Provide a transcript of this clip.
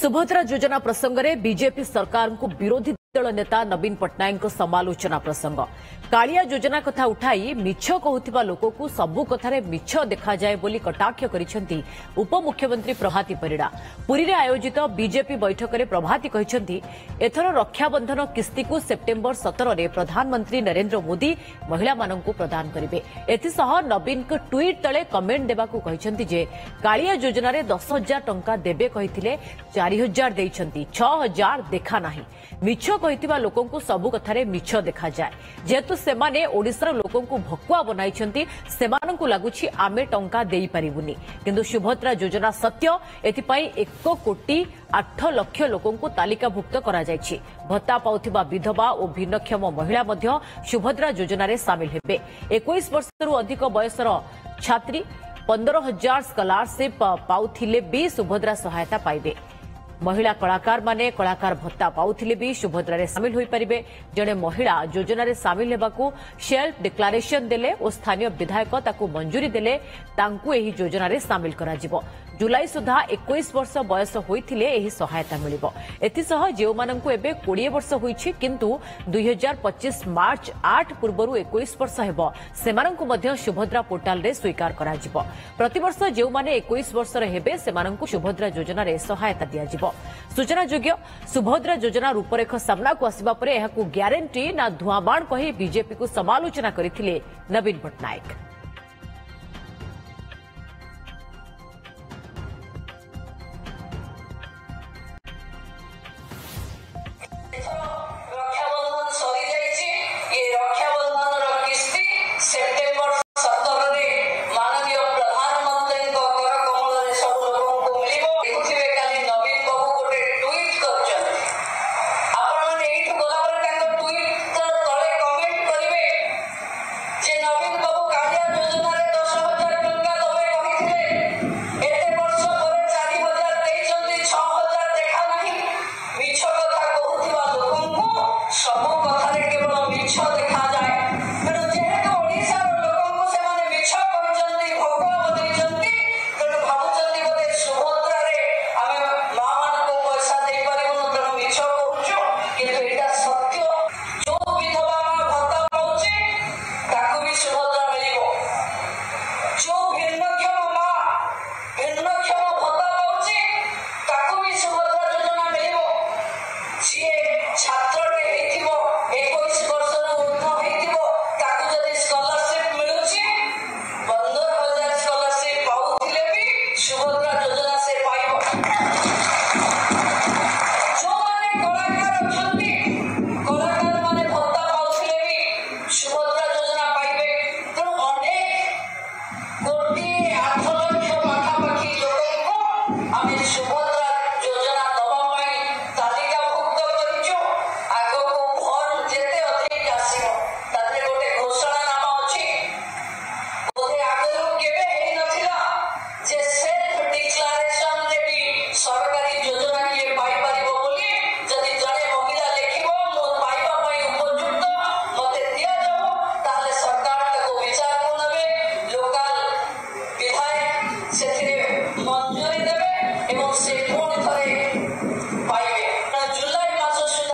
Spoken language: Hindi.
सुभद्रा योजना प्रसंग में बीजेपी सरकार को विरोधी दल नेता नवीन पट्टनायक समालोचना प्रसंग कालिया योजना कथा उठाई मिछ कहूथिबा लोक को सबु कथारे मिछ देखा जाए बोली कटाक्ष करिसेंती उपमुख्यमंत्री प्रभाती परिड़ा। पुरी रे आयोजित बीजेपी बैठक में प्रभाती कहिसेंती एथर रक्षाबंधन किस्ती को सेप्टेम्बर 17 रे प्रधानमंत्री नरेंद्र मोदी महिला माननकु प्रदान करिवे। एथिसह नवीन को ट्वीट तले कमेंट देबाकू कहिसेंती जे कालिया योजना रे 10,000 टंका देबे कहिथिले 4,000 देइछंती 6,000 देखा नाही। मिछ कहिथिबा लोकंकु सबु कथारे मिछ देखा जाए जेतु सेमाने ओडिसार लोकंकु भकुआ बनाइछंती सेमानंकु लागुछि आमे टंका देई परिबुनी किंतु सुभद्रा योजना सत्य एथिपाई 1,08,00,000 लोकंकु तालिकाभुक्त करा जायछि। भत्ता पाउथिबा विधवा और भिन्नक्षम महिला मध्य सुभद्रा योजना रे शामिल हेबे। 21 वर्षरु अधिक बयसर छात्री 15,000 स्कॉलरशिप पाउथिले भी सुभद्रा सहायता पाइबे। महिला कलाकार माने कलाकार भत्ता पाउथिले भी सुभद्रा रे शामिल होई परिबे। जणे महिला योजना रे शामिल हेबाकू सेल्फ डिक्लेरेशन देले और स्थानीय विधायक ताकू मंजूरी देले तांकू एही योजना रे शामिल करा जिवो। जुलाई सुधा 21 वर्ष बयस होइथिले एही सहायता मिलिबो। एथिसह जेउ माननकू एबे 20 वर्ष होइछि किंतु 2025 मार्च 8 पूर्वरु 21 वर्ष हेबो सेमाननकू मध्य सुभद्रा पोर्टाल रे स्वीकार करा जिवो। प्रतिवर्ष जेउ माने 21 वर्ष रे हेबे सेमाननकू सुभद्रा योजना रे सहायता दिया जिवो। सूचना योग्य सुभद्रा योजना रूपरेख सामना को आसिबा परे एहाकू ग्यारंटी ना धुआबाण कहि बीजेपी को समालोचना करिथिले नवीन पट्टनायक।